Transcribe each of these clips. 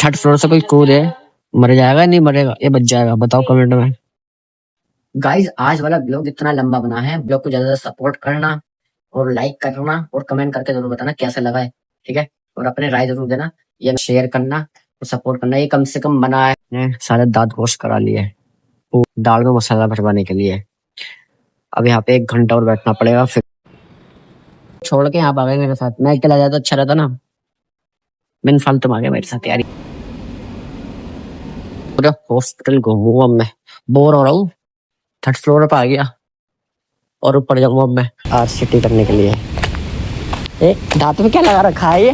Third floor से कोई कूदे मर जाएगा नहीं मरेगा ये बच जाएगा बताओ कमेंट में। गाइस आज वाला ब्लॉग इतना लंबा बना है, ब्लॉग को ज्यादा सपोर्ट करना और लाइक करना और कमेंट करके जरूर बताना कैसा लगा है, ठीक है। और अपने राय जरूर देना, ये शेयर करना और सपोर्ट करना। ये कम से कम बना है सारे दांत वॉश करा लिए दाल में मसाला भरवाने के लिए। अब यहाँ पे 1 घंटा और बैठना पड़ेगा, फिर छोड़ के यहाँ आ गए मेरे साथ। मैं अकेला जाता अच्छा रहता ना, बिन फालतू आ गया मेरे साथ यार। पूरा हॉस्पिटल घूमूंगा मैं, बोर हो रहा हूँ। थर्ड फ्लोर पे आ गया और ऊपर जाऊंगा अब मैं RCT करने के लिए। दांत में क्या लगा रखा है ये?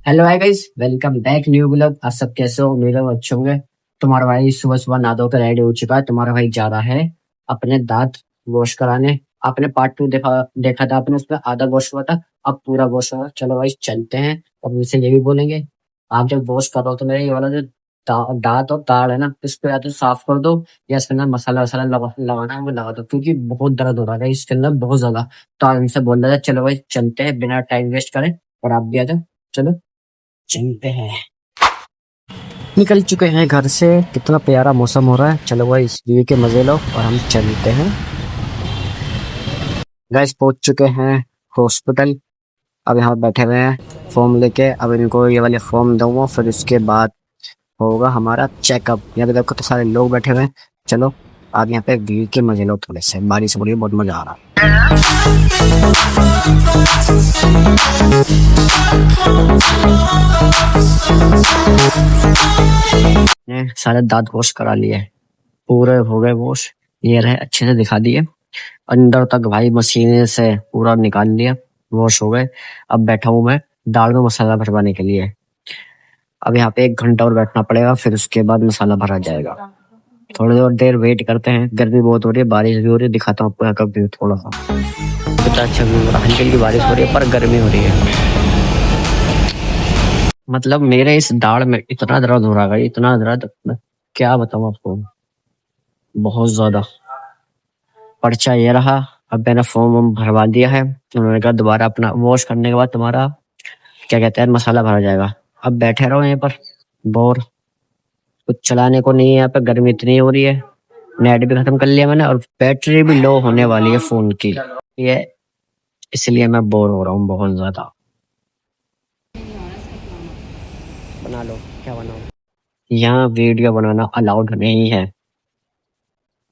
Hello hi guys, welcome back new blog. आप सब कैसे हो? मेरे अच्छे होंगे। तुम्हारा भाई सुबह सुबह नहा धो कर रेडी हो चुका है। तुम्हारा भाई जा रहा है अपने दांत वॉश कराने। आपने पार्ट 2 देखा था आपने, उसमें आधा वॉश हुआ था, अब पूरा वॉश हुआ। चलो भाई चलते हैं। और मुझसे ये भी बोलेंगे आप जब वॉश कर रहे हो तो मेरे ये वाला जो दांत और ताड़ है ना, इसको या तो साफ कर दो या इसके अंदर मसाला वसाला लगाना है वो लगा दो, क्योंकि बहुत दर्द हो रहा है इसके अंदर बहुत ज्यादा। तो आप इनसे बोल रहा था चलो भाई चलते हैं बिना टाइम वेस्ट करें, और आप भी आ जाओ। चलो चलते हैं। निकल चुके हैं घर से, कितना प्यारा मौसम हो रहा है। चलो भाई इस व्यू के मजे लो और हम चलते हैं। गाइस पहुंच चुके हैं हॉस्पिटल। अब यहाँ बैठे हुए हैं फॉर्म लेके। अब इनको ये वाले फॉर्म दूंगा, फिर उसके बाद होगा हमारा चेकअप। यहाँ पे देखो तो सारे लोग बैठे हुए हैं। चलो आप यहाँ पे व्यू के मजे लो थोड़े से। बारिश हो रही है, बहुत मजा आ रहा है। सारे दांत वॉश करा लिए, पूरे हो गए वॉश। ये रहे अच्छे से दिखा दिए, अंदर तक भाई मशीने से पूरा निकाल लिया, वॉश हो गए। अब बैठा हूँ मैं दाल में मसाला भरवाने के लिए। अब यहाँ पे 1 घंटा और बैठना पड़ेगा, फिर उसके बाद मसाला भरा जाएगा। थोड़ी और देर वेट करते हैं। गर्मी बहुत हो रही है, बारिश भी हो रही है। दिखाता हूँ आपको यहाँ का व्यू थोड़ा सा। कितना अच्छा व्यू हो रहा है। हल्की हल्की बारिश हो रही है पर गर्मी हो रही है। मतलब मेरे इस दाढ़ में इतना दर्द हो रहा है, इतना दर्द क्या बताऊँ आपको, बहुत ज्यादा। पर्चा ये रहा। अब मैंने फॉर्म भरवा दिया है। उन्होंने कहा दोबारा अपना वॉश करने के बाद तुम्हारा क्या कहते हैं मसाला भरा जाएगा। अब बैठे रहो यहाँ पर, बोर कुछ चलाने को नहीं है। यहाँ पे गर्मी इतनी हो रही है, नेट भी खत्म कर लिया मैंने और बैटरी भी लो होने वाली है फोन की, ये इसलिए मैं बोर हो रहा हूँ बहुत ज्यादा। बना लो क्या बनाओ। यहाँ वीडियो बनाना अलाउड नहीं है,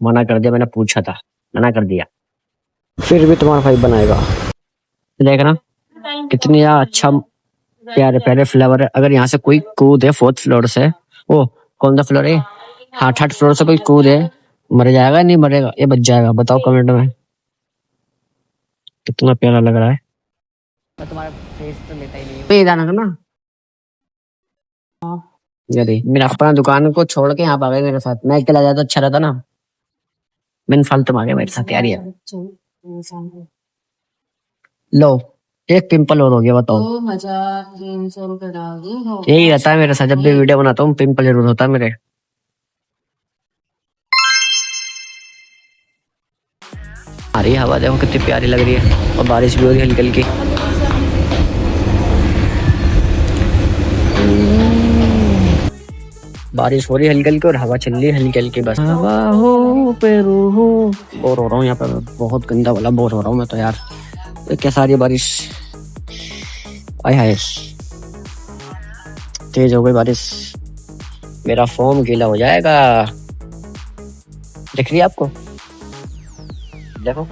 मना कर दिया। मैंने पूछा था, मना कर दिया, फिर भी तुम्हारा भाई बनाएगा। देखना कितनी अच्छा प्यारे प्यारे फ्लेवर है। अगर यहाँ से कोई कूद है 4th फ्लोर से, ओ कौन सा फ्लोर है? हाँ 3rd फ्लोर से कोई कूद है मर जाएगा नहीं मरेगा ये बच जाएगा बताओ कमेंट में। कितना प्यारा लग रहा है। मैं तुम्हारा फेस तो लेता ही नहीं हूँ। जाना था ना यदि मेरा अपना दुकान को छोड़ के यहाँ आ गए मेरे साथ। मैं अकेला जाता अच्छा रहता ना, बिन फालतू आ गए मेरे साथ यार। ये लो एक पिंपल और हो गया बताओ। 2300 रुपए डाल दो। यही रहता है मेरे साथ, जब भी वीडियो बनाता हूँ पिंपल जरूर होता है मेरे। आ रही हवा देखो कितनी प्यारी लग रही है, और बारिश भी हो रही है हल्की हल्की। बारिश हो रही है हल्की हल्की और हवा चल रही है हल्की हल्की। बस हवा हो पे हो। बोर हो रहा हूँ यहाँ पे, बहुत गंदा वाला बोर हो रहा हूँ मैं तो यार। कैसा आ रही है बारिश, आय हाय तेज हो गई बारिश। मेरा फोम गीला हो जाएगा, दिख रही है आपको? देखो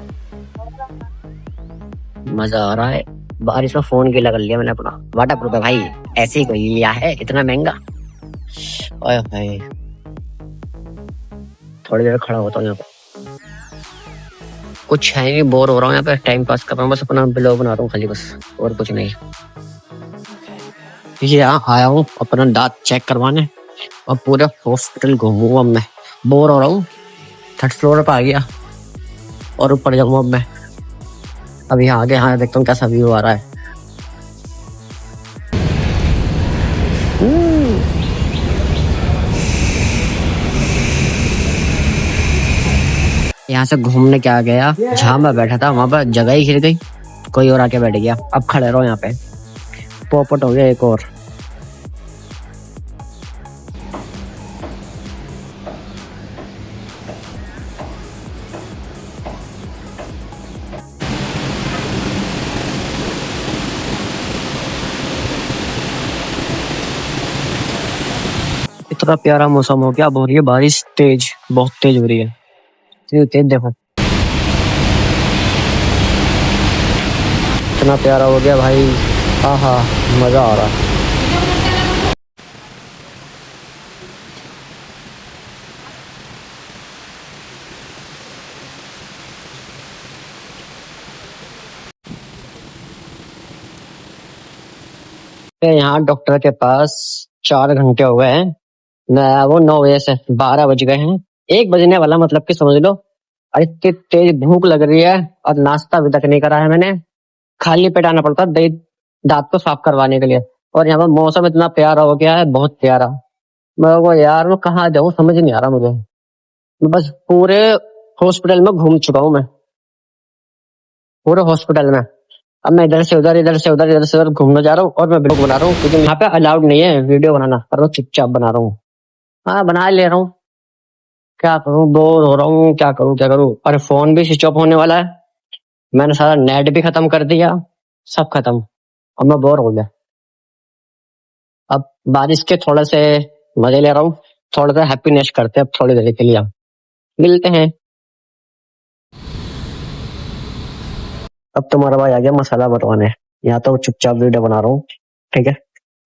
मजा आ रहा है। बारिश में फोन गीला कर लिया मैंने अपना। वाटर प्रूफ है भाई, ऐसे ही कोई लिया है इतना महंगा। ओए भाई थोड़ी देर खड़ा होता हूँ यहाँ पे, कुछ है नहीं, बोर हो रहा हूँ यहाँ पे, टाइम पास कर रहा हूँ बस, अपना ब्लॉग बना रहा हूँ खाली बस, और कुछ नहीं। ये आया हूँ अपना दांत चेक करवाने और पूरे हॉस्पिटल घूमूंगा मैं। बोर हो रहा हूँ, 3rd फ्लोर पे आ गया और ऊपर जाऊंगा अब मैं। अब यहाँ आगे हाँ देखता हूँ कैसा व्यू आ रहा है। यहाँ से घूमने क्या गया, जहाँ मैं बैठा था वहां पर जगह ही घिर गई। कोई और आके बैठ गया, अब खड़े रहो यहाँ पे। पोपट हो गया एक और। इतना प्यारा मौसम हो गया, अब हो रही है बारिश तेज, बहुत तेज हो रही है। तेज तेज देखो, इतना प्यारा हो गया भाई, आहा मजा आ रहा। यहाँ डॉक्टर के पास 4 घंटे हो गए हैं, मैं वो 9 बजे से 12 बज गए हैं, 1 बजने वाला, मतलब कि समझ लो। और इतनी तेज भूख लग रही है और नाश्ता अभी तक नहीं करा है मैंने, खाली पेट आना पड़ता है दांत को साफ करवाने के लिए। और यहाँ पर मौसम इतना प्यारा हो गया है, बहुत प्यारा। मैं वो यार मैं कहाँ जाऊँ समझ नहीं आ रहा मुझे। मैं बस पूरे हॉस्पिटल में घूम चुका हूँ मैं, पूरे हॉस्पिटल में। अब मैं इधर से उधर, इधर से उधर, इधर से उधर घूमने जा रहा हूँ और मैं ब्लॉग बना रहा हूँ, क्योंकि यहाँ पे अलाउड नहीं है वीडियो बनाना, पर मैं चुपचाप बना रहा हूँ। हाँ बना ले रहा हूँ, क्या करूँ, बोर हो रहा हूँ, क्या करूँ क्या करूँ। अरे फोन भी स्विच ऑफ होने वाला है, मैंने सारा नेट भी खत्म कर दिया, सब खत्म। अब मैं बोर हो गया। अब बारिश के थोड़े से मजे ले रहा हूँ, थोड़ा सा हैप्पीनेस करते हैं अब थोड़ी देर के लिए, हम मिलते हैं। अब तुम्हारा भाई आ गया मसाला बटवाने, यहाँ तो चुपचाप वीडियो बना रहा हूँ, ठीक है।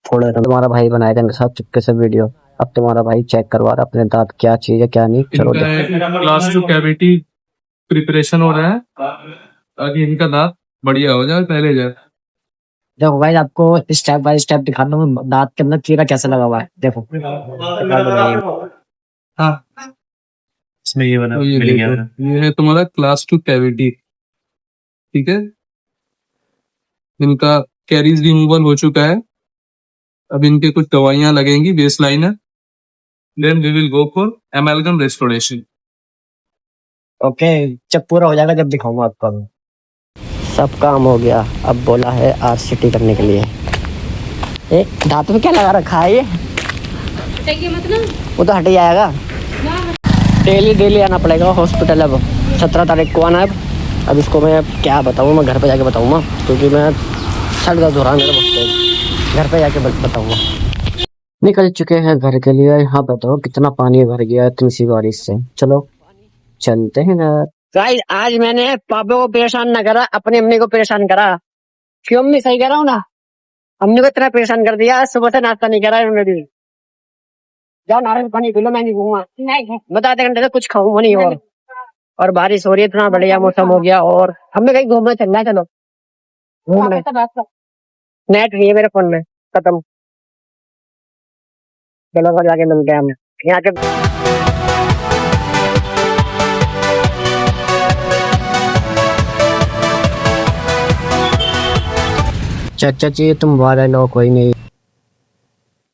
थोड़ा सा तुम्हारा भाई बनाएगा मेरे साथ चुपके से वीडियो। अब तुम्हारा भाई चेक करवा रहा अपने दांत, क्या चीज है क्या नहीं, चलो इनका क्लास 2 कैविटी प्रिपरेशन हो रहा है ताकि इनका दांत बढ़िया हो जाए पहले जाए। देखो भाई, आपको स्टेप बाय स्टेप दिखाता हूँ दांत के अंदर कीड़ा कैसे लगा हुआ है, देखो। हाँ इसमें ये बना तो ये मिल गया। देखो, ये है तुम्हारा क्लास 2 कैविटी, ठीक है। इनका कैरीज रिमूवल हो चुका है, अब इनके कुछ दवाइयां लगेंगी, बेस लाइन है, then we will go for amalgam restoration. Okay, जब पूरा हो जाएगा जब दिखाऊंगा आपको। सब काम हो गया, अब बोला है आरसीटी करने के लिए। दांत में क्या लगा रखा है ये, मतलब वो तो हट ही जाएगा। डेली डेली आना पड़ेगा हॉस्पिटल। अब 17 तारीख को आना है। अब इसको मैं क्या बताऊँ, मैं घर पे जाके बताऊँगा, क्योंकि मैं सर दर्द हो रहा है मेरा बहुत तेज, घर पे जाके बताऊँगा। निकल चुके हैं घर के लिए। यहाँ बताओ कितना पानी भर गया है इतनी सी बारिश से। चलो चलते हैं घर। गाइस आज मैंने पापा को परेशान ना करा, अपनी अम्मी को परेशान करा। क्यों अम्मी, सही कह रहा हूँ ना? अम्मी को इतना परेशान कर दिया, सुबह से नाश्ता नहीं करा उन्होंने भी। जाओ नारियल पानी पी लो, मैं नहीं घूमा, बता आधे घंटे से कुछ खाऊंगा नहीं। और बारिश हो रही है, इतना बढ़िया मौसम हो गया, और हमें कहीं घूमने चलना है, चलो घूमने। नेट नहीं है मेरे फोन में, खत्म। चलो घर जाके मिलते हैं हम यहाँ के। चाचा जी तुम वाले लो, कोई नहीं।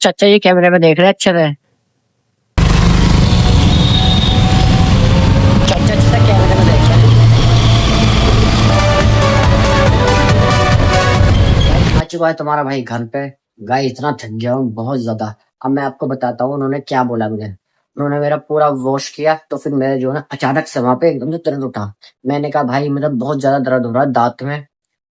चाचा जी कैमरे में देख रहे हैं अच्छे से। चाचा जी से कैमरे में देख रहे हैं। आ चुका है तुम्हारा भाई घर पे। गाय इतना थक गया हूँ बहुत ज्यादा। अब मैं आपको बताता हूँ उन्होंने क्या बोला मुझे। उन्होंने मेरा पूरा वॉश किया, तो फिर मेरे जो है ना अचानक से वहां पे एकदम से दर्द उठा। मैंने कहा भाई मेरा बहुत ज्यादा दर्द हो रहा है दांत में,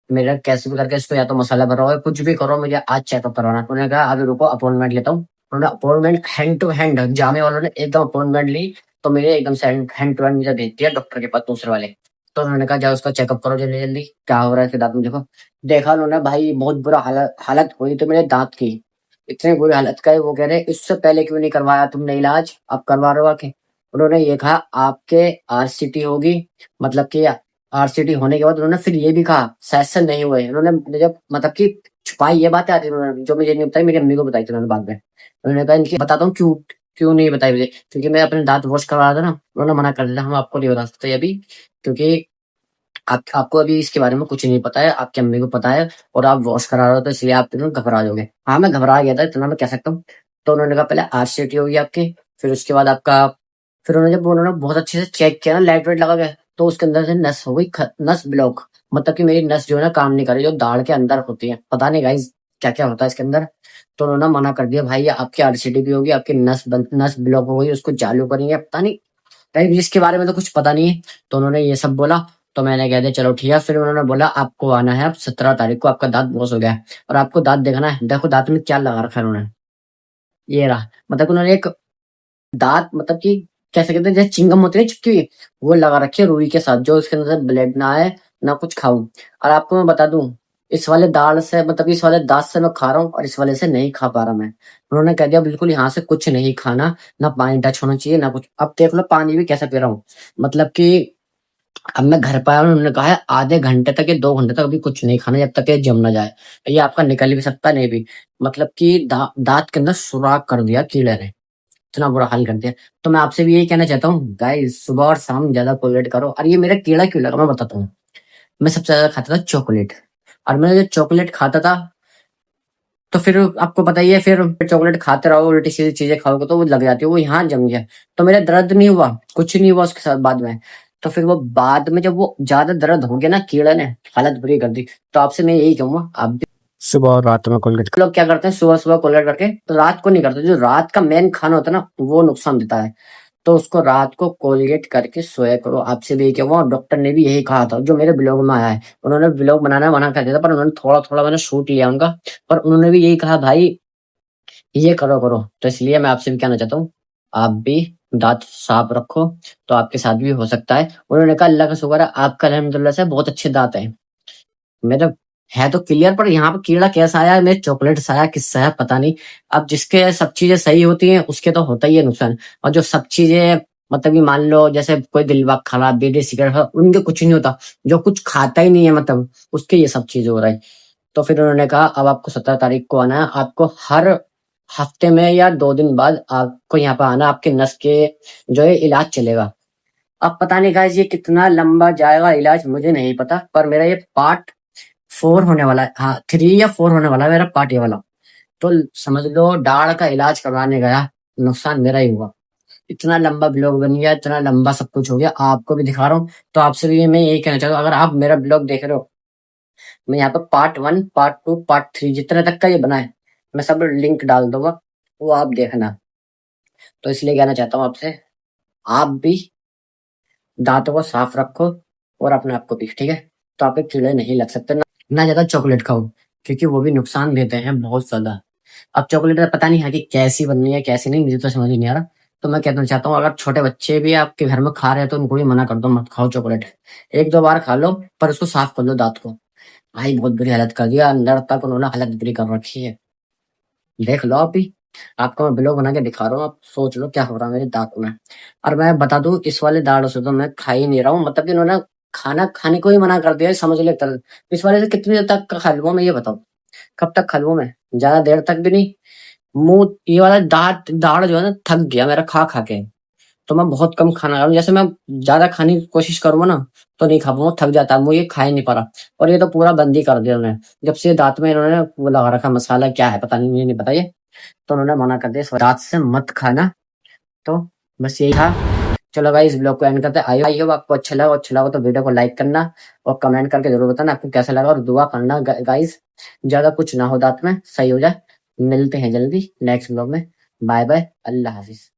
मेरा कैसे भी करके इसको या तो मसाला भरा हो, कुछ भी करो, मुझे आज चेकअप करवाना। उन्होंने कहा अभी रुको अपॉइंटमेंट लेता हूँ। उन्होंने अपॉइंटमेंट हैंड टू हैंड, जामे वालों ने एकदम अपॉइंटमेंट ली, तो मेरे एकदम से हैंड टू हैंड मुझे भेज दिया डॉक्टर के पास, दूसरे वाले। तो उन्होंने कहा जाओ उसका चेकअप करो जल्दी जल्दी, क्या हो रहा है इसके दांत में। देखो देखा उन्होंने भाई, बहुत बुरा हालत हुई तो मेरे दांत की, इतनी बुरी हालत का है। वो कह रहे इससे पहले क्यों नहीं करवाया तुमने इलाज, अब करवा रहे हो आके। उन्होंने ये कहा आपके आरसीटी होगी, मतलब कि आरसीटी होने के बाद उन्होंने फिर ये भी कहा सेशन नहीं हुए। उन्होंने जब मतलब कि छुपाई ये बातें आती उन्होंने, जो मुझे नहीं बताई, मेरी अम्मी को बताई थी उन्होंने बाद में। उन्होंने कहा इनकी बताता हूँ क्यों क्यों नहीं बताई मुझे, क्योंकि मैं अपने दांत वॉश करवा रहा था ना। उन्होंने मना कर दिया हम आपको नहीं बता सकते अभी, क्योंकि आपको अभी इसके बारे में कुछ नहीं पता है, आपकी अम्मी को पता है, और आप वॉश करा रहे हो तो इसलिए आप घबरा जाओगे। हाँ मैं घबरा गया था, इतना मैं कह सकता हूँ। तो उन्होंने कहा पहले आरसीटी होगी आपकी, फिर उसके बाद आपका, फिर उन्होंने जब उन्होंने बहुत अच्छे से चेक किया ना लाइट वाइट लगा के, तो उसके अंदर से नस हो गई नस ब्लॉक, मतलब कि मेरी नस जो है ना काम नहीं कर रही, जो दाढ़ के अंदर होती है, पता नहीं गाइस क्या क्या होता है इसके अंदर। तो उन्होंने मना कर दिया, भाई ये आपकी आरसीडी भी होगी, आपकी नस ब्लॉक हो गई, उसको चालू करेंगे, पता नहीं भाई इसके बारे में तो कुछ पता नहीं है। तो उन्होंने ये सब बोला, तो मैंने कह दिया चलो ठीक है। फिर उन्होंने बोला आपको आना है, अब 17 तारीख को आपका दांत बॉस हो गया है और आपको दांत देखना है। देखो दांत में क्या लगा रखा है उन्होंने, ये रहा। मतलब उन्होंने एक दांत, मतलब कि कैसे कहते हैं, जैसे चिंगम होती है चिपकी हुई, वो लगा रखी है रुई के साथ, जो उसके अंदर ब्लड ना आए ना कुछ खाऊं। और आपको मैं बता दूं, इस वाले दाल से, मतलब इस वाले दांत से मैं खा रहा हूँ और इस वाले से नहीं खा पा रहा मैं। उन्होंने कह दिया बिल्कुल यहाँ से कुछ नहीं खाना, ना पानी टच होना चाहिए ना कुछ। अब देख लो पानी भी कैसे पी रहा हूँ, मतलब कि अब मैं घर पे आया हूं, उन्होंने कहा है आधे घंटे तक या 2 घंटे तक अभी कुछ नहीं खाना जब तक ये जम ना जाए। ये आपका निकल भी सकता है, नहीं भी। मतलब कि दांत के अंदर सुराख कर दिया कीड़े ने, इतना बुरा हाल कर दिया। तो मैं आपसे भी यही कहना चाहता हूँ गाइस, सुबह और शाम ज्यादा कोलगेट करो। और ये मेरा कीड़ा क्यों लगा मैं बताता हूँ। मैं सबसे ज्यादा खाता था चॉकलेट, और मैं जब चॉकलेट खाता था तो फिर आपको पता ही है, फिर चॉकलेट खाते रहो, उल्टी सीधी चीजें खाओगे तो वो लग जाती है, वो यहाँ जम गया। तो मेरा दर्द नहीं हुआ, कुछ नहीं हुआ उसके साथ बाद में। तो फिर वो बाद में जब वो ज्यादा दर्द हो गया ना, कीड़े ने हालत बुरी कर दी। तो आपसे मैं यही कहूंगा, आप भी सुबह और रात में कोलगेट। लोग क्या करते हैं, सुबह सुबह कोलगेट करके तो रात को नहीं करते। जो रात का मेन खाना होता है ना, वो नुकसान देता है। तो उसको रात को कोलगेट करके सोया करो। आपसे भी यही कहूंगा, डॉक्टर ने भी यही कहा था, जो मेरे ब्लॉग में आया है। उन्होंने ब्लॉग बनाना मना कर दिया था, पर उन्होंने थोड़ा थोड़ा मैंने शूट लिया उनका। पर उन्होंने भी यही कहा भाई ये करो करो। तो इसलिए मैं आपसे भी कहना चाहता हूँ, आप भी दांत साफ रखो, तो आपके साथ भी हो सकता है। उन्होंने कहा अल्लाह का शुक्र है आपका अल्हम्दुलिल्लाह से बहुत अच्छे दांत हैं। मेरा है तो क्लियर, पर यहाँ पे कीड़ा कैसा आया, मेरे चॉकलेट से आया, किससे आया पता नहीं। अब जिसके सब चीजें सही होती हैं उसके तो होता ही है नुकसान, और जो सब चीजें, मतलब कि मान लो जैसे कोई दिलवा खराब, बीड़ी सिगरेट, उनके कुछ नहीं होता। जो कुछ खाता ही नहीं है, मतलब उसके ये सब चीजें हो रहा है। तो फिर उन्होंने कहा अब आपको 17 तारीख को आना है, आपको हर हफ्ते में या 2 दिन बाद आपको यहाँ पे आना, आपके नस के जो है इलाज चलेगा। अब पता नहीं गाइस ये कितना लंबा जाएगा इलाज, मुझे नहीं पता, पर मेरा ये पार्ट 4 होने वाला है, हाँ 3 या 4 होने वाला है मेरा पार्ट ये वाला। तो समझ लो दाढ़ का इलाज करवाने गया, नुकसान मेरा ही हुआ। इतना लंबा ब्लॉग बन गया, इतना लंबा सब कुछ हो गया, आपको भी दिखा रहा हूँ। तो आपसे भी मैं यही कहना चाहता हूँ, अगर आप मेरा ब्लॉग देख रहे हो, मैं यहाँ पे पार्ट 1 पार्ट 2 पार्ट 3 जितने तक का ये बना है, मैं सब लिंक डाल दूंगा, वो आप देखना। तो इसलिए कहना चाहता हूँ आपसे, आप भी दांतों को साफ रखो और अपने आप को भी, ठीक है। तो आप कीड़े नहीं लग सकते ना, ना ज्यादा चॉकलेट खाओ, क्योंकि वो भी नुकसान देते हैं बहुत ज्यादा। अब चॉकलेट का पता नहीं है कि कैसी बननी है कैसी नहीं, मुझे तो समझ ही नहीं आ रहा। तो मैं कहना चाहता हूँ, अगर छोटे बच्चे भी आपके घर में खा रहे हैं तो उनको भी मना कर दो, मत खाओ चॉकलेट। 1-2 बार खा लो, पर उसको साफ कर लो दांत को। भाई बहुत बुरी हालत कर दिया, अंदर तक उन्होंने हालत बुरी कर रखी है। देख लो आप भी, आपको मैं ब्लॉग बना के दिखा रहा हूँ, आप सोच लो क्या हो रहा है मेरे दांत में। और मैं बता दूं, इस वाले दांत से तो मैं खा ही नहीं रहा हूँ, मतलब कि उन्होंने खाना खाने को ही मना कर दिया है, समझ ले एक तरह से। इस वाले से कितनी देर तक खा लूंगा मैं, ये बताओ। कब तक खा लूंगा मैं, ज्यादा देर तक भी नहीं। मुंह ये वाला दाढ़ जो है ना, थक गया मेरा खा खा के। तो मैं बहुत कम खाना खा रहा हूँ, जैसे मैं ज्यादा खाने की कोशिश करूंगा ना, तो नहीं खा पाऊंगा, थक जाता है, मुझे खा ही नहीं पा रहा। और ये तो पूरा बंद ही कर दिया उन्होंने, जब से दांत में इन्होंने वो लगा रखा मसाला, क्या है पता नहीं, मुझे नहीं पता ये। तो उन्होंने मना कर दिया, रात से मत खाना। तो बस यही था। चलो भाई इस ब्लॉग को एंड करते हैं। आई होप आपको अच्छा लगा तो वीडियो को लाइक करना और कमेंट करके जरूर बताना आपको कैसा लगा, और दुआ करना गाइस ज्यादा कुछ ना हो, दांत में सही हो जाए। मिलते हैं जल्दी नेक्स्ट ब्लॉग में। बाय बाय, अल्लाह हाफिज।